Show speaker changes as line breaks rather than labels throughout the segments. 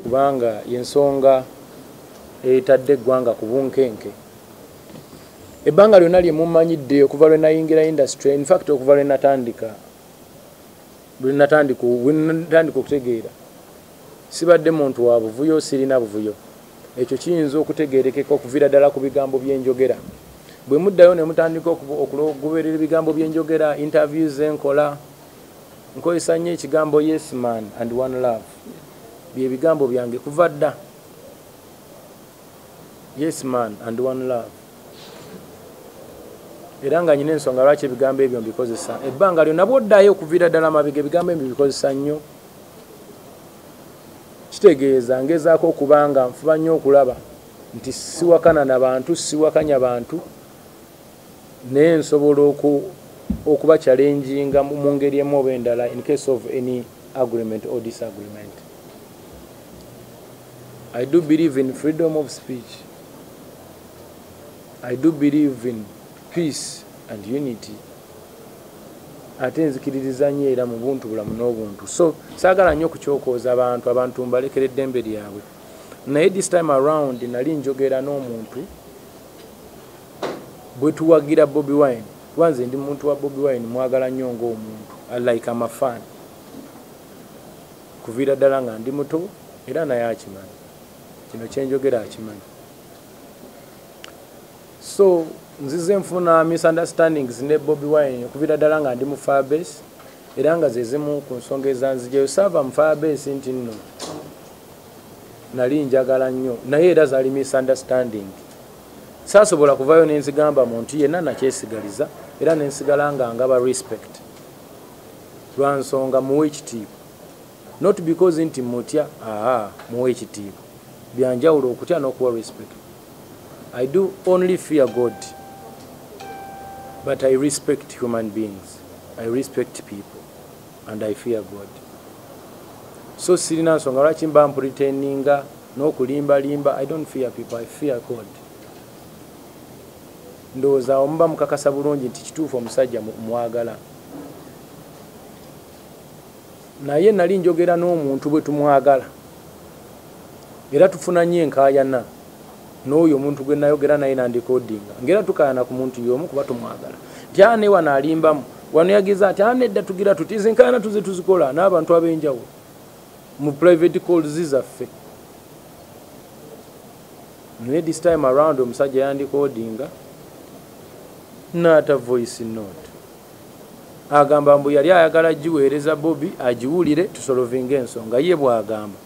kubanga yensonga etadde eggwanga ku bunkenke. Ebbanga lyonna lye mumanyidde okuva lwe nayingira industry, in fact okuva lwe natandika okutegeera sibadde muntu wa buvuyo, sirina buvuyo. Ekyo kiyinza okutegeerekeka okuviira ddala ku bigambo byenjogera. Bwe muddayo ne mutandika okugoberera ebigambo byenjogera, interviews enkola, nkozesa nnyo ekigambo yes man and one love. Bye bigambo byange kuva dda. Yes man and one love. Era nga nyina ensonga lwaki ebigambo ebyo mbikozesa. Ebbanga lyonna bw'oddayo okuviira ddala mabega ebigambo ebyo bikozesa nnyo. Kitegeeza ngezaako okubanga nfuba nnyo okulaba nti siwakana na bantu, siwakanya bantu, naye nsobola okuba challenginga mu ngeri emu oba endala in case of any agreement or disagreement. I do believe in freedom of speech. I do believe in peace and unity. Ate nzikiririza nnyo era mu buntu bulamu n'obuntu. So saagala nnyo kukyokooza abantu mbalekera eddembe lyabwe. Naye this time around nali njogera n'omuntu bwe tuwagira Bobi Wine. Wanze ndi muntu wa Bobi Wine mwagala nnyo ng'omuntu. I like am a fan. Kuviira ddala nga ndi muto era naye akimanyi. Kino kyenjogera akimanyi. So nzize nfuna misunderstandings ne Bobi Wine kuviira ddala nga ndi mu Firebase era nga ze zimu ku nsonga ezanzijayo. Saava mu Firebase nti nno nali njagala nnyo naye era zaali misunderstanding. Saasobola kuvayo nenzigamba muntu yenna nakyesigaliza era nensigala nga ngaba respect lwa nsonga muwe ekitiibwa. Not because nti mutya, muwe ekitiibwa. Byanjawulo okutya n'okuwa respect. I do only fear God. But I respect human beings. I respect people. And I fear God. So sirina nsonga lwaki mba pretendinga n'okulimbalimba. I don't fear people. I fear God. Ndowooza omuba mukakasa bulungi nti kituufu omusajja mwagala. Naye nali njogera n'omuntu bwe tumwagala. Era tufuna nnyo enkaayana n'oyo omuntu gwe nayogera naye nandikodinga. Ngera tukaayana ku muntu y'omu kuba tumwagala. Tyane wano alimbamu. Wano yagiza ati nedda tugira tutize enkaayana tuzikola n'abantu ab'enjawulo. Mu private calls zizaffe. Naye this time around omusajja yandikodinga n'ata voice note. Agamba mbu yali ayagala giweereza Bobi agiwulire tusolovinga ensonga ye bw'agamba.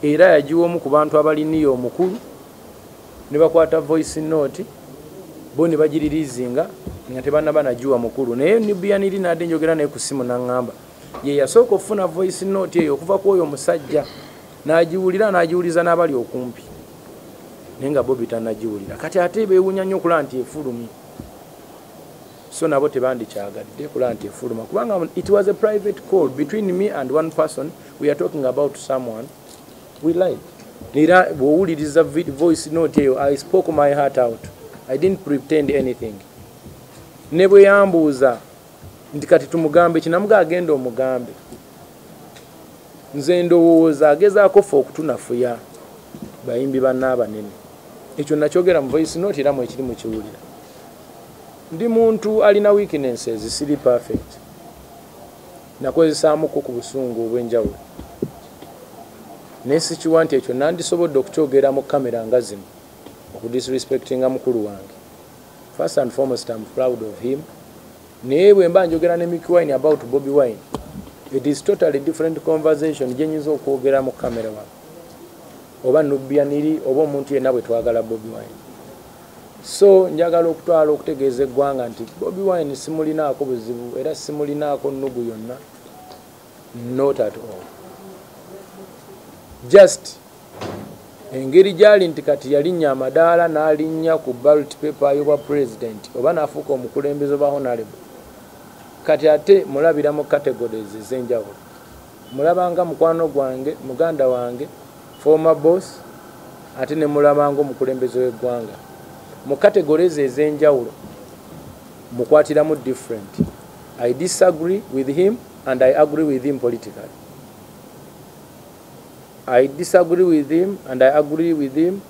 Era yagiwa omu ku bantu abaliniyo omukulu ne bakwata voice note bo ne bagiririzinga nga tebannaba nagiwa mukulu. Naye nibiyaniri nadde njogera naye ku simu n'aŋŋamba ye yasooka okufuna voice note eyo okuva ku oyo omusajja n'agiwulira n'agiwuliza n'abali okumpi naye nga Bobi tannagiwulira. Kati ate beewuunya nnyo okulaba nti efulumye. So nabo tebandikyagadde kulaba nti efuluma kubanga it was a private call between me and one person. We are talking about someone we like. Nira bw'owuliriza voice note eyo, I spoke my heart out. I didn't pretend anything. Ne bwe yambuuza nti kati tumugambe kinamuga agenda omugambe. Nze ndowooza agezaako ffe okutunafuya bayimbi banna abanene. Ekyo nakyogera mu voice note era mwekiri mukiwulira. Ndi muntu alina weaknesses, siri perfect. Nakozesaamuko ku busungu obw'enjawulo. Naye sikiwa nti ekyo nandisobodde okukyogera mu kamera nga zino okudisrespectinga mukulu wange. First and foremost, I'm proud of him. Naye bwe mba njogera ne Mickey Wine about Bobi Wine, it is totally different conversation gye nyinza okwogera mu kamera wange. Oba Nubianiri oba omuntu yenna bwe twagala Bobi Wine. So njagala okutwala okutegeeza eggwanga nti Bobi Wine simulinaako buzibu era simulinaako nnugu yonna. Not at all. Just engeri gyali nti kati yalinnya amadaala n'alinnya ku ballot paper y'obwa president oba n'afuuka omukulembeze oba honorable. Kati ate mulabira mu categories ez'enjawulo. Mulabanga mukwano gwange, muganda wange, former boss, ate ne mulabanga omukulembeze w'eggwanga. Mu categories ez'enjawulo mukwatiramu different. I disagree with him and I agree with him politically. I disagree with him and I agree with him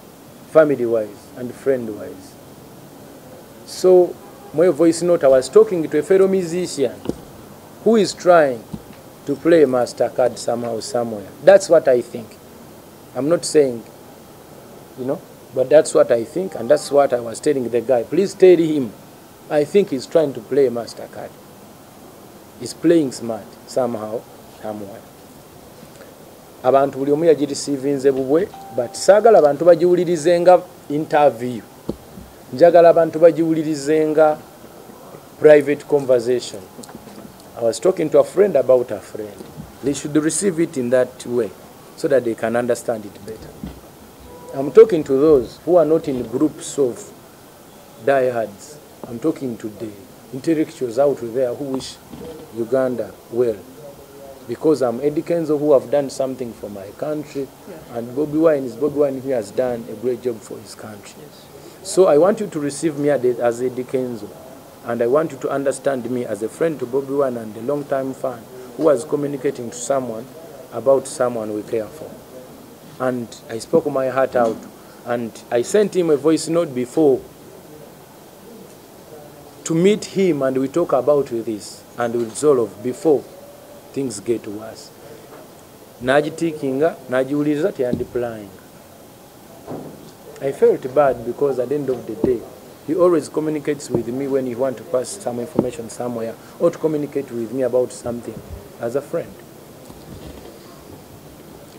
family-wise and friend-wise. So, my voice note, I was talking to a fellow musician who is trying to play MasterCard somehow, somewhere. That's what I think. I'm not saying, but that's what I think, and that's what I was telling the guy. Please tell him, I think he's trying to play MasterCard. He's playing smart somehow, somewhere. Abantu buli omu yagireceivinze bubwe, but saagala abantu bagiwulirizenga interview. Njagala abantu bagiwulirizenga private conversation. I was talking to a friend about a friend. They should receive it in that way so that they can understand it better. I'm talking to those who are not in groups of diehards. I'm talking to the intellectuals out there who wish Uganda well. Because I'm Eddy Kenzo, who have done something for my country, and Bobby Wine who has done a great job for his country. Yes. So I want you to receive me as Eddy Kenzo, and I want you to understand me as a friend to Bobby Wine and a long-time fan who was communicating to someone about someone we care for. And I spoke my heart out, and I sent him a voice note before to meet him, and we talk about this, and we resolve before things get worse. Najitikinga, najiuliriza teyandiplying. I felt bad because at the end of the day, he always communicates with me when he wants to pass some information somewhere or to communicate with me about something as a friend.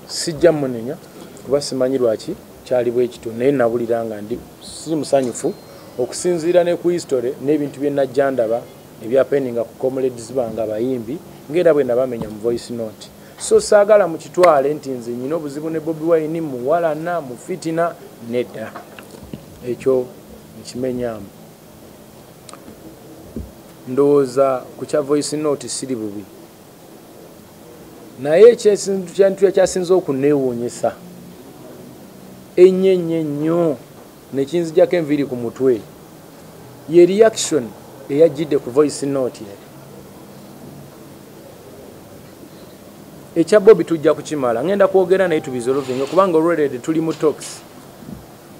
Sijja munenya kuba simanyi lwaki kyali bwe kito naye nabuliranga ndi si musanyufu okusinziira ne ku history n'ebintu bye najja ndaba ebyapeninga ku comrades banga bayimbi ngera bwe nabamenya mu voice note. So saagala mu kitwale nti nze nyina obuzibu ne Bobby Wine muwalana mu fitina nedda. Ekyo nkimenyamu. Ndowooza ku kya voice note siri bubi. Naye ekintu ekyasinza okuneewuunyisa ennyo nnyo ne kinzijjako enviiri ku mutwe ye reaction eyajjidde ku voice note ye. Ekya Bobby tujja kukimala. Ngenda kwogera naye tubizolovinga kubanga already tuli mu talks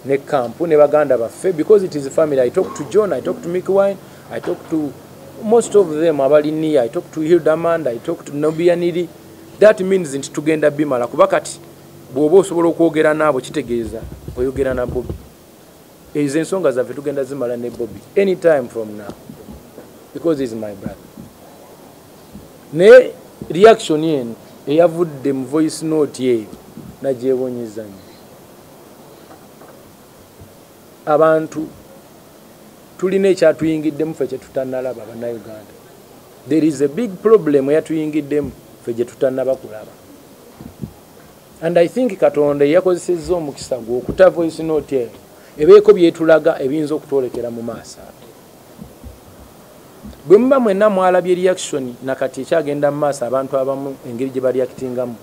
ne camp ne baganda baffe because it is a family. I talk to John, I talk to Mickey Wine, I talk to most of them abali Naye, I talk to Hildamand, I talk to Nobianiri. That means nti tugenda bimala kuba kati bw'oba osobola okwogera naabo kitegeeza oyogera na Bobby. Ezo ensonga zaffe tugenda zimala ne Bobby anytime from now because he's my brother. Ne reaction yen eyavudde mu voice note ye nagyewonyeza nnyo. Abantu tulina ekyatuyingiddemu ffe kye tutannalaba bannayuganda. There is a big problem eyatuyingiddemu ffe gye tutannaba kulaba. And I think Katonda yakozesezza omukisa gwe okuta voice note eyo ebeeko byetulaga ebiyinza okutwolekera mu maaso. Bwe muba mwenna mwalabye reaction nakati ekyagenda mu maaso abantu abamu engeri gye bareactingamu.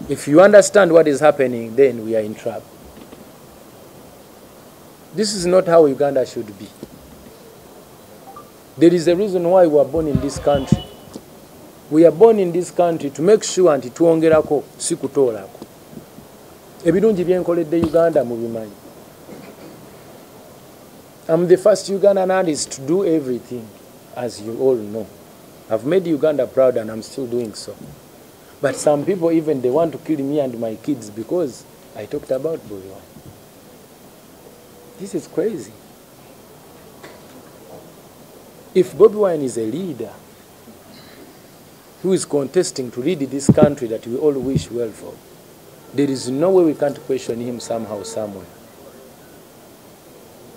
If you understand what is happening, then we are in trouble. This is not how Uganda should be. There is a reason why we were born in this country. We are born in this country to make sure nti tuwongerako si kutoolako. Ebirungi byenkoledde Uganda mu bimanyi. I'm the first Ugandan artist to do everything, as you all know. I've made Uganda proud and I'm still doing so. But some people even they want to kill me and my kids because I talked about Bobby Wine. This is crazy. If Bobby Wine is a leader who is contesting to lead this country that we all wish well for, there is no way we can't question him somehow, somewhere.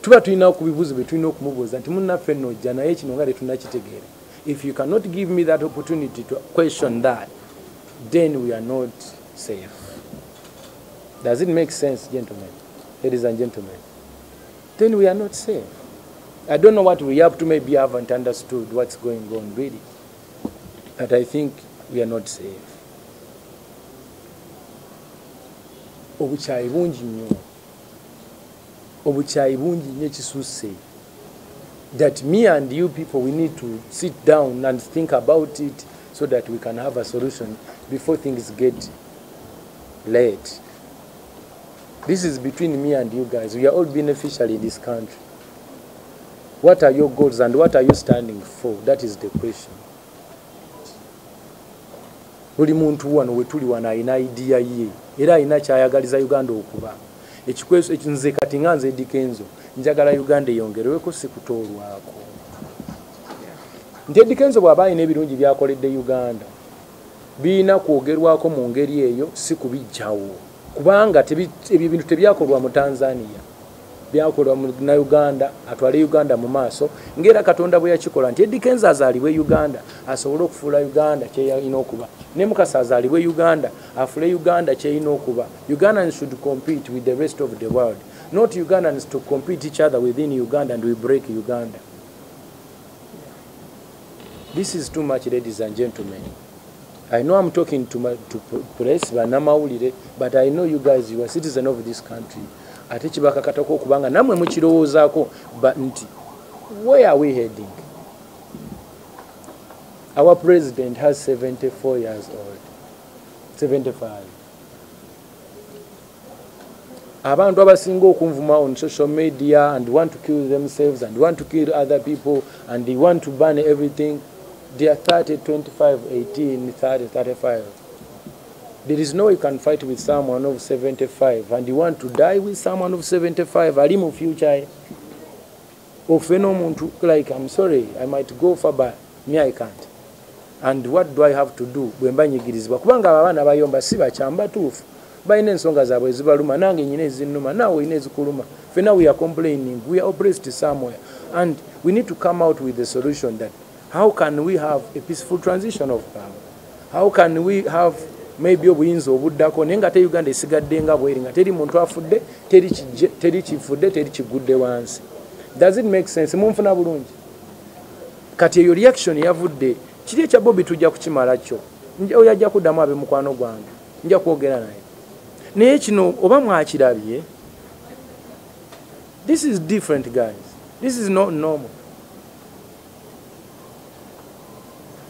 Tuba tulina okubibuuza bye tulina okumubuuza nti munnaffe nno ojja naye kino nga tetunnakitegeera. If you cannot give me that opportunity to question that, then we are not safe. Does it make sense, gentlemen? Ladies and gentlemen. Then we are not safe. I don't know what we have to, maybe I haven't understood what's going on really. But I think we are not safe. Obukyayi bungi nnyo. Obukyayi bungi nnyo kisusse. that me and you people, we need to sit down and think about it so that we can have a solution before things get late. This is between me and you guys. We are all beneficial in this country. What are your goals and what are you standing for? That is the question. Buli muntu wano wetuli wana ina idea ye era ina kyayagaliza Uganda okuba. Ekikweso ekinze kati nganze Eddy Kenzo njagala Uganda eyongerweko sikutoolwako. Nti Eddy Kenzo bw'aba ina ebirungi byakoledde Uganda biina kwogerwako mu ngeri eyo si kubijjawo kubanga ebyo bintu tebyakolwa mu Tanzania byakolwa mu Uganda atwale Uganda mu maaso ngera Katonda bwe yakikola nti Eddy Kenzo azaalibwe Uganda asobole okufuula Uganda kyeyina okuba ne Mukasa azaalibwe Uganda afuule Uganda kyeyina okuba. Ugandans should compete with the rest of the world, not Ugandans to compete each other within Uganda and we break Uganda. This is too much, ladies and gentlemen. I know I'm talking to press, but I know you guys, you are citizens of this country. Ate kibakakatako okubanga namwe mukirowoozaako, but where are we heading? Our president has 74 years old, 75. Abantu abasinga okunvuma on social media and want to kill themselves and want to kill other people and they want to ban everything. They are 30, 25, 18, 30, 35. There is no way you can fight with someone of 75 and you want to die with someone of 75. Ali mu future. Like, I'm sorry, I might go far, but me I can't. And what do I have to do? Bwemba nyigirizibwa kubanga abaana bayomba si bakyamba tuufu. Bayina ensonga zaabwe ezibaluma nange nyina ezinnuma naawe oyina ezikuluma. Fena we are complaining, we are oppressed somewhere. And we need to come out with a solution that how can we have a peaceful transition of power? How can we have maybe obuyinza obuddako naye nga te Uganda esigadde nga bweri nga teri muntu afudde teri kifudde teri kigudde wansi. Does it make sense? Munfuna bulungi. Kati eyo reaction yavudde kiri ekya Bobby tujja kukimala kyo. Oyo ajja kuddamu abe mukwano gwange. Nja kwogera naye. Naye kino oba mwakirabye. This is different, guys. This is not normal.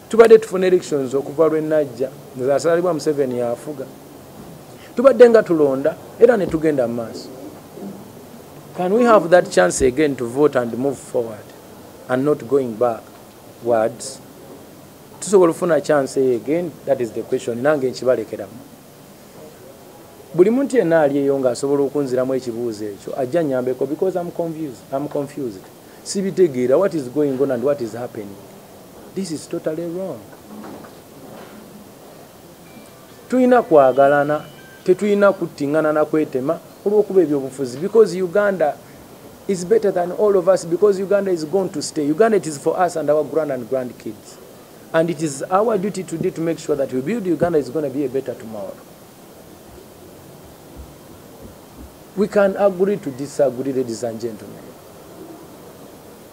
Tubadde tufuna elections okuva lwe najja ng'asalibwa Museveni yafuga. Tubadde nga tulonda era ne tugenda mu maaso. Can we have that chance again to vote and move forward and not going backwards? Tusobola ofuna chance again? That is the question. Nange nkibalekeramu. Buli muntu yenna aliyo ng'asobola okunziramu ekibuuzo ekyo ajja nnyambeko because I'm confused. Sibitegeera what is going on and what is happening. This is totally wrong. Tuyina kwagalana, tetuyina kuttingana na kwetema olw'okuba ebyobufuzi because Uganda is better than all of us because Uganda is going to stay. Uganda, it is for us and our grand and grandkids. And it is our duty today to make sure that we build Uganda is going to be a better tomorrow. We can agree to disagree, ladies and gentlemen.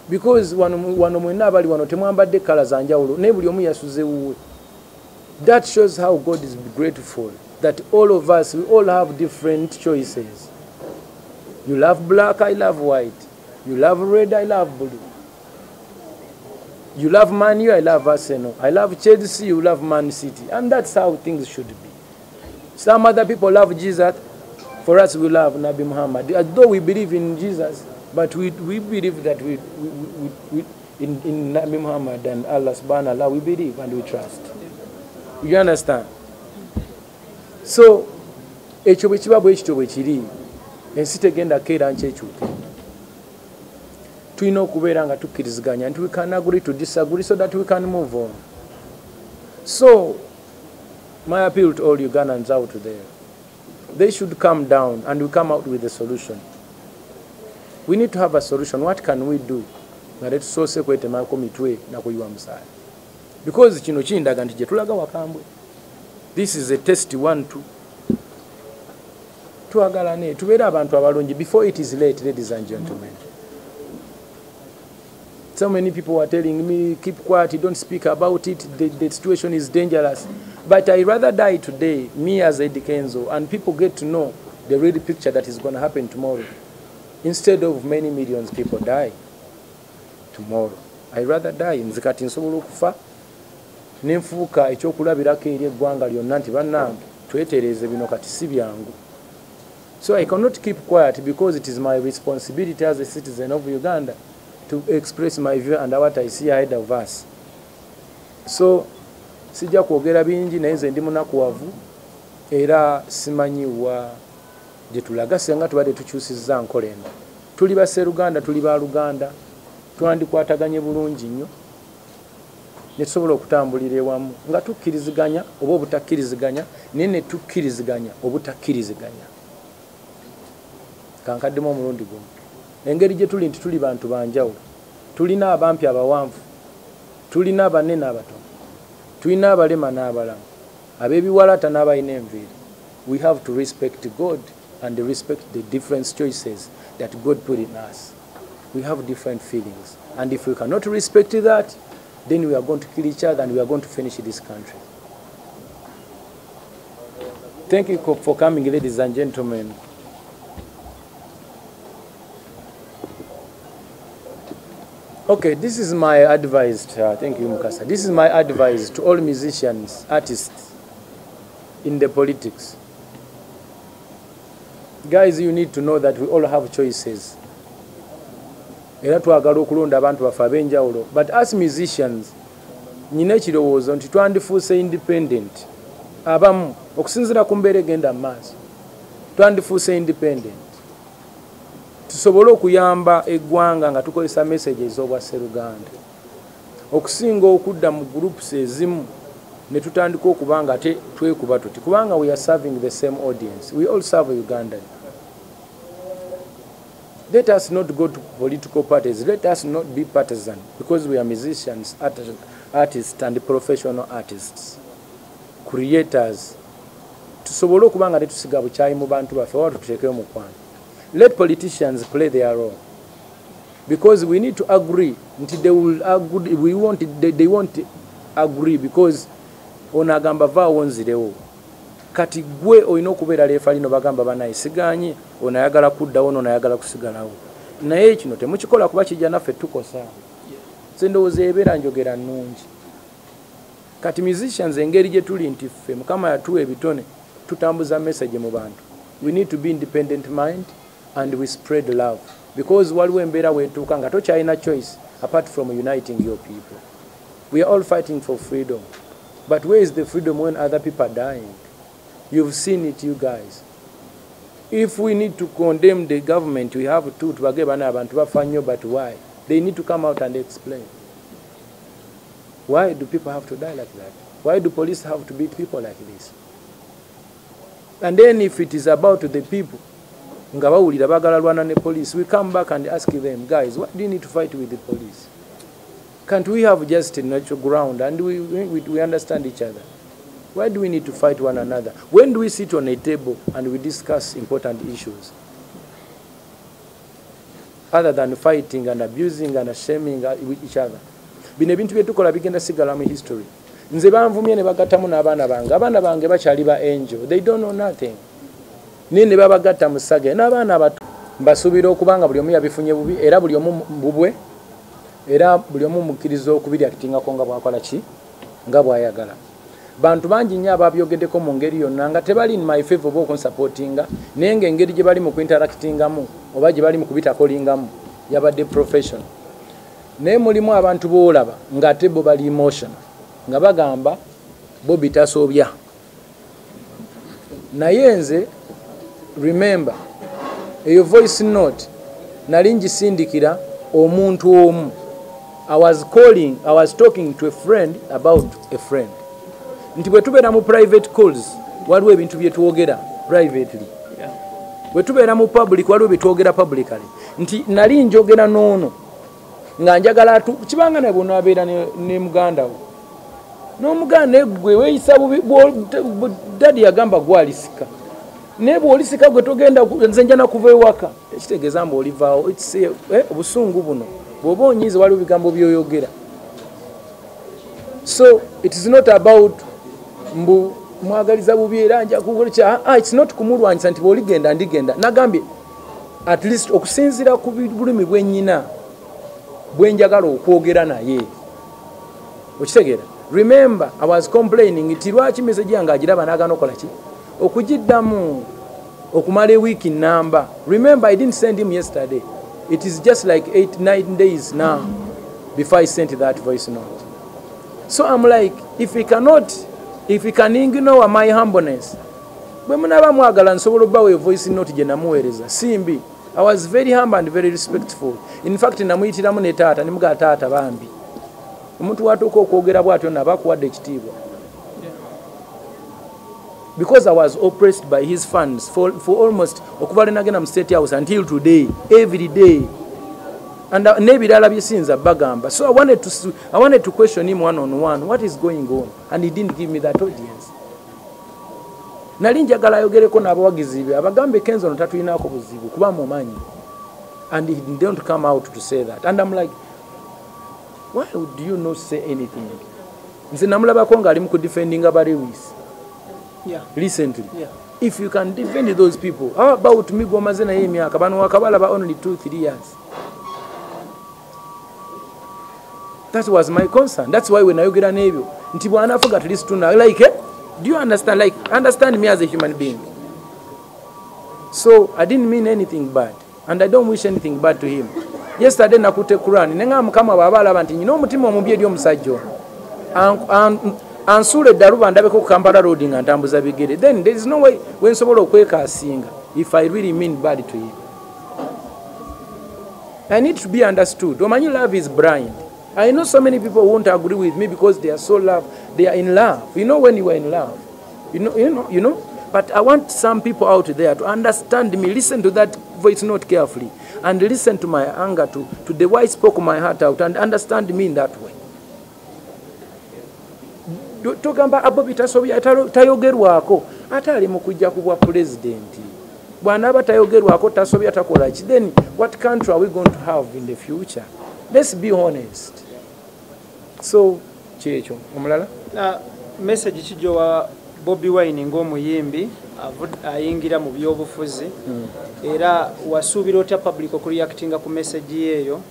Because wano mwenna abali wano temwambadde kala za njawulo naye buli omu yasuze wuwe. That shows how God is grateful that all of us, we all have different choices. You love black, I love white. You love red, I love blue. You love Man U, I love Arsenal. I love Chelsea, you love Man City. And that's how things should be. Some other people love Jesus. For us, we love Nabi Muhammad. Although we believe in Jesus, but we believe that we in Nabi Muhammad and Allah subhanahu wa ta'ala, we believe and we trust. You understand? So, ekyo bwe kiba bwe kityo bwe kiri, ensi tegenda keera nkyekyuke. Tulina okubeera nga tukkiriziganya nti we can agree to disagree so that we can move on. So, my appeal to all Ugandans out there, they should come down and we come out with a solution. We need to have a solution. What can we do? Because kino kindaga nti gye tulaga wakambwe. This is a test 1-2. Tuagalane tubeere abantu abalungi before it is late, ladies and gentlemen. So many people are telling me, keep quiet, don't speak about it, the situation is dangerous. But I rather die today, me as Eddy Kenzo, and people get to know the real picture that is going to happen tomorrow, instead of many millions people die. tomorrow. I rather die. Nze kati nsobola okufa nenfuuka ekyokulabirako eri eggwanga lyonna nti bannange twetereeze bino kati si byangu. So I cannot keep quiet because it is my responsibility as a citizen of Uganda to express my view and what I see ahead of us. So sijja kwogera bingi naye nze ndi munakuwavu era simanyiwa gye tulaga senga tubadde tukyusizza nkola eno. Tuli basseruganda, tuli baluganda, twandikwataganye bulungi nnyo ne tusobola okutambulira ewamu nga tukkiriziganya oba obutakkiriziganya naye ne tukkiriziganya obutakkiriziganya. Kankaddemu omulundi gumu. Engeri gye tuli nti tuli bantu banjawulo. Tulina abampi abawanvu, tulina abanene abatono, tulina abalema n'abalamu, ab'ebiwalata n'abalina enviiri. We have to respect God and respect the different choices that God put in us. We have different feelings. And if we cannot respect that, then we are going to kill each other and we are going to finish this country. Thank you for coming, ladies and gentlemen. Okay, this is my advice. Thank you, Mukasa. This is my advice to all musicians, artists in the politics. Guys, you need to know that we all have choices. Era twagala okulonda abantu baffe ab'enjawulo. But as musicians, nyina ekirowoozo nti twandifuuse independent. Abamu okusinziira ku mbeera egenda mu maaso twandifuuse independent. Tusobole okuyamba eggwanga nga tukozesa message ez'obwa Sseruganda. Okusinga okudda mu groups ezimu ne tutandika okuba nga twekuba tuti kubanga we are serving the same audience. We all serve Uganda. Let us not go to political parties. Let us not be partisan because we are musicians, artists and professional artists, creators. Tusobole okuba nga tetusiga bukyayi mu bantu baffe oba tuteekeo mukwano. Let politicians play their role because we need to agree. They will agree. They won't agree because onagamba vaawo nzirewo. Kati gwe olina okubeera leefa lino bagamba banaye siganye onayagala kuddawo n'onayagala kusigalawo. Naye kino temukikola kuba kijja naffe tukosa. Nze ndowooza ebeera njogera nnungi. Kati musicians engeri gye tuli nti ffe Mukama yatuwa ebitone tutambuza message mu bantu. We need to be independent mind and we spread love because waliwo embeera weetuuka nga tokyalina choice apart from uniting your people. We are all fighting for freedom. But where is the freedom when other people are dying? You've seen it, you guys. If we need to condemn the government, we have to bageba n'abantu bafa nnyo, but why? They need to come out and explain. Why do people have to die like that? Why do police have to beat people like this? And then if it is about the people, nga bawulira bagala lwana ne police, we come back and ask them, guys, why do you need to fight with the police? Can't we have just a natural ground and we understand each other? Why do we need to fight one another? When do we sit on a table and we discuss important issues? Other than fighting and abusing and shaming each other. Bino ebintu bye tukola bigenda sigala mu history. Nze banvumye ne bagattamu n'abaana bange. Abaana bange bakyali ba angel. They don't know nothing. Ne babagatta mu sage. N'abaana abato mbasuubira okubanga buli omu yabifunye bubi era buli omu bubwe era buli omu mukkiriza okubiri akitingako nga bwakola ki nga bwayagala. Bantu bangi nnyo ababyogeddeko mu ngeri yonna nga tebali in my favor oba okunsupportinga naye ng'engeri gye bali mu kuinteractingamu oba gye bali mu kubitakolingamu yabadde professional. Naye mulimu abantu boolaba ng'ate bo bali emotional nga bagamba bo bitasobya. Naye nze remember eyo voice note nali ngisindikira omuntu omu. I was talking to a friend about a friend. Nti bwe tubeera mu private calls waliwo ebintu bye twogera privately. Bwe tubeera mu public waliwo bye twogera publicly. Nti nali njogera n'ono nga njagala kibanga ne bonna abeera ne muganda wo. N'omuganda eggwe weeyisa bubi dadi yagamba gwalisika. Naye bw'olisika gwe togenda nze njana kuva ewaka. Tekitegeeza mbu olivaawo. Obusungu buno bw'oba onyiize waliwo bigambo by'oyogera. So it is not about mbu mwagaliza bubi era nja kukola it's not kumulwanyisa nti bw'oligenda ndigenda. Nagambye at least okusinziira ku bulumi bwe nnyina bwe njagala okwogera naye. Okitegeera? Remember, I was complaining nti lwaki message yange agiraba n'agaana okola ki? Okugiddamu okumala a week in number. Remember, I didn't send him yesterday. It is just like 8-9 days now before I sent that voice note. So I'm like, if he can ignore my humbleness, bwe munaba mwagala nsobola obbawo a voice note gye namuweereza simbi. I was very humble and very respectful. In fact, namuyitiramu ne taata ne muga taata bambi. Omuntu watuuka okwogera bw'atyo naba akuwadde ekitiibwa. Because I was oppressed by his fans for almost okuva lwe nagenda mu State House until today, every day. And n'ebirala byesinza bagamba. So I wanted to question him one-on-one. What is going on? And he didn't give me that audience. Nali njagala ayogereko n'abawagizi be abagambe Kenzo no tatulinaako buzibu kuba mumanyi. And he didn't come out to say that. And I'm like, why would you not say anything? Nze namulabako ng'ali mu kudefendinga ba Lewis.
Yeah.
Recently.
Yeah.
If you can defend those people, how about me gwomaze naye emyaka bano wakabala ba only 2-3 years? That was my concern. That's why when ayogera n'ebyo nti bwana afuga at least tuna like do you understand, like understand me as a human being? So I didn't mean anything bad and I don't wish anything bad to him. Yesterday nakute Quran nenga mukama baba alaba nti nyina omutima omubi eri omusajja ansule daruba ndabeko ku Kampala road nga ntambuza bigere, then there is no way when nsobola okwekaasinga if I really mean bad to him. I need to be understood. Omanyi love is blind. I know so many people won't agree with me because they are so love. They are in love. You know when you are in love. You know. But I want some people out there to understand me. Listen to that voice note carefully. And listen to my anger, to the way I spoke my heart out. And understand me in that way. Togamba abobi tasobya tayogerwako. Atali mu kujja kubwa president. Bwana aba tayogerwako tasobya takola ki. Then what country are we going to have in the future? Let's be honest. So, chicho, omulala?
Message kijowa Bobi Wine ng'omuyimbi ayingira mu byobufuzi era wasuubira otya public okureactinga ku message eyo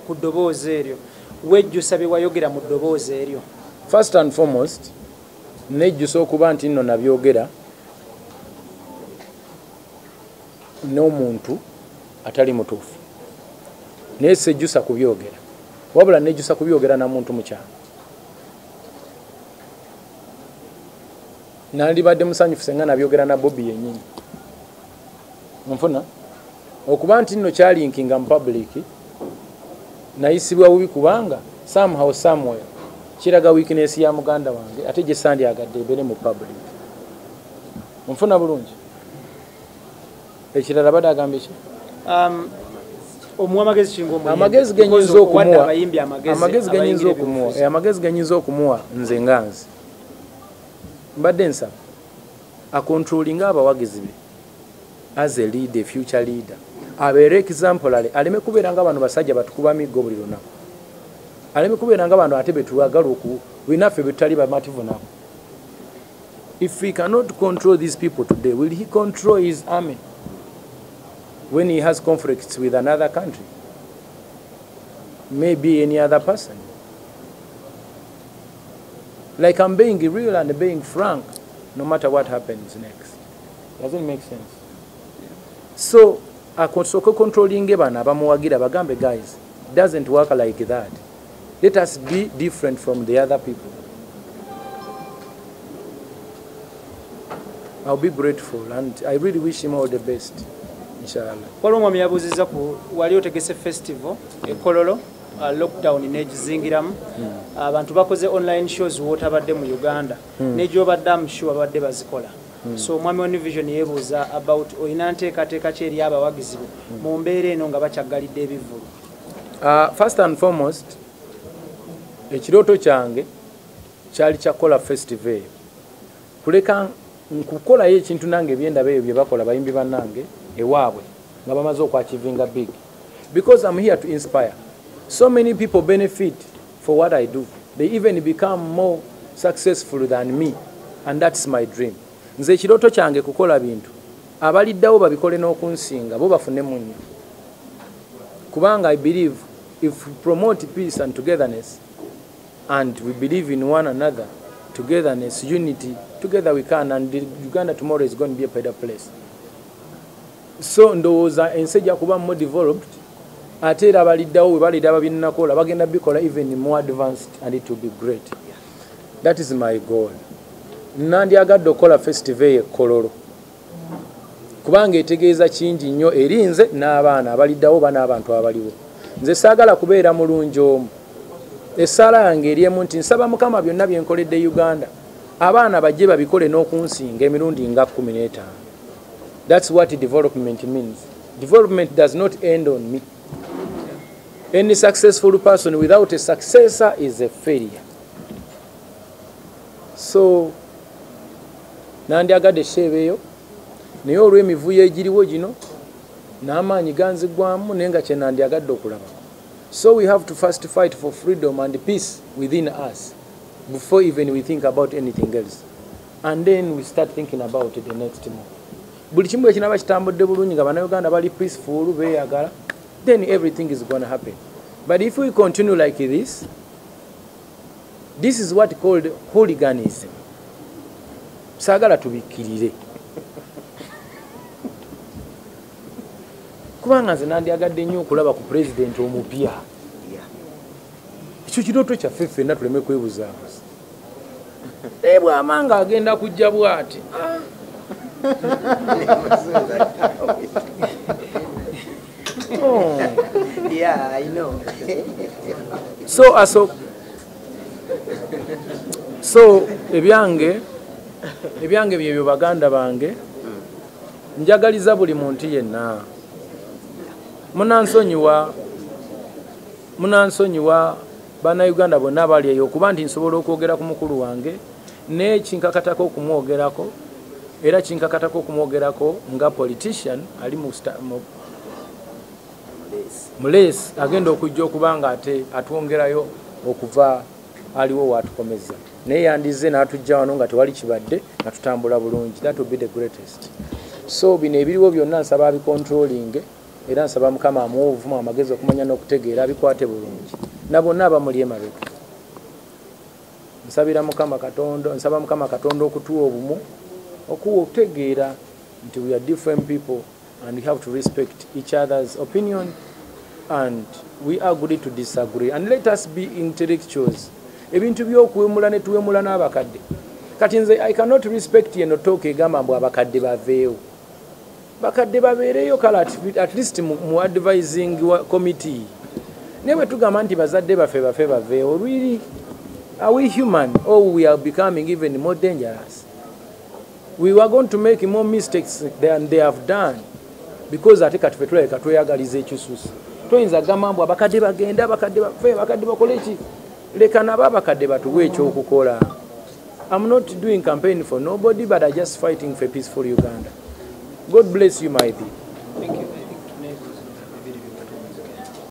ku ddoboozi eryo. Wejjusa bye wayogera mu ddoboozi eryo.
First and foremost, nejjusa okuba nti nno nabyogera n'omuntu atali mutuufu. Naye sejjusa kubyogera. Wabula nejjusa kubyogera na muntu mukyala. Nalibadde musanyufu senga nabyogera na Bobi yennyini. Nfuna okuba nti nno kyalinkinga mu public nayisibwa bubi kubanga somehow somewhere kiraga weakness ya muganda wange ate gye sandyagadde ebeere mu public. Nfuna bulungi. Ekirala badde agambye ki?
Amagezi
genyinza okumuwa nze nganzi mbadde nsaba akontrolinga abawagizi be as a leader, future leader, abeere exemplary, aleme kubeera nga bano basajja batukuba miggo buli lunaku, aleme kubeera nga bano ate betwagala winaffe betutali bamativu nabo. If we cannot control these people today, will he control his army when he has conflicts with another country? Maybe any other person. Like I'm being real and being frank, no matter what happens next. Doesn't make sense. So, akosoko controlling bana bamuwagira bagambe guys, doesn't work like that. Let us be different from the other people. I'll be grateful and I really wish him all the best. Inshallah.
Walongwa myabuziza ku wali otegese festival ekololo lockdown negizingiramu abantu bakoze online shows wotabadde mu Uganda nejo badam show abadde bazikola. So mwami One Vision yebuza about oinanteekateeka ki eri abawagizi mu mbeera eno nga bakyagalidde ebivulu.
First and foremost, ekirooto kyange kyali kyakola festival kuleka nkukolayo ekintu nange ebyendaba ebyo bye bakola bayimbi bannange ewaabwe nga bamaze okwachivinga big, because I'm here to inspire. So many people benefit for what I do. They even become more successful than me, and that's my dream. Nze ekirooto kyange kukola bintu abaliddawo babikole n'okunsinga bo bafune munnyo, kubanga I believe if we promote peace and togetherness, and we believe in one another, togetherness, unity, together we can, and Uganda tomorrow is going to be a better place. So ndowooza ensi ejja kuba more developed, ate era abaliddawo we balidde ababinakola bagenda bikola even more advanced, and it will be great. That is my goal. Nandyagadde okukola festival ye Kololo kubanga etegeeza kingi nnyo eri nze n'abaana abaliddawo ban'abantu abaliwo. Nze saagala kubeera mulungi omu. Essaala yange eriemu nti nsaba Mukama byonna bye nkoledde Uganda abaana bajje babikole n'okunsinga emirundi nga 15. That's what development means. Development does not end on me. Any successful person without a successor is a failure. So nandyagadde sheebeeyo naye olw'emivuyo egiriwo gino n'amaanyi ganzigwamu naye nga kye nandyagadde okulabako. So we have to first fight for freedom and peace within us before even we think about anything else. And then we start thinking about the next move. Buli kimu ekinaba kitambudde bulungi nga bannayuganda bali peaceful beeyagala, then everything is going to happen. But if we continue like this, this is what called hooliganism. Saagala tubikkirire. Kubanga nze nandyagadde nnyo okulaba ku president omupya. Ekyo kirooto kyaffe ffenna tuleme kwebuzaabuza. Naye bw'amanga agenda kujja bw'ati.
Yeah, I know.
So ebyange byebyo baganda bange njagaliza buli muntu yenna munansonyiwa bannayuganda bonna abali eyo okuba nti nsobola okwogera ku mukulu wange nekinkakatako okumwogerako era kinkakatako okumwogerako nga politician ali mulesi agenda okujja okubanga ate atwongerayo okuva aliwo watukomeza naye yandize n'atujja wano nga tewali kibadde nga tutambula bulungi. That will be the greatest. So bino ebiriwo byonna nsaba abicontrolling era nsaba Mukama amuwa obuvumu amagezi okumanya n'okutegeera abikwate bulungi na bonna abamuli emabega. Nsaba Mukama Katonda okutuwa obumu okutegeera nti we are different people and we have to respect each other's opinion and we are good to disagree, and let us be intellectuals. Ebintu by'okuwemula ne tuwemula n'abakadde kati nze I cannot respect yeno talk egamba mbu abakadde baveewo. Bakadde babeereyo kala at least mu advising committee. Ne bwe tugamba nti bazadde baffe baveewo, really are we human or we are becoming even more dangerous? We were going to make more mistakes than they have done because ate kati fetuleka tweyagaliza ekisusu. Toyinza gamba mbu abakadde bagenda abakadde bakole ki? Leka nabo abakadde batuwe ekyokukola. I'm not doing campaign for nobody, but I'm just fighting for peaceful Uganda. God bless you, my dear.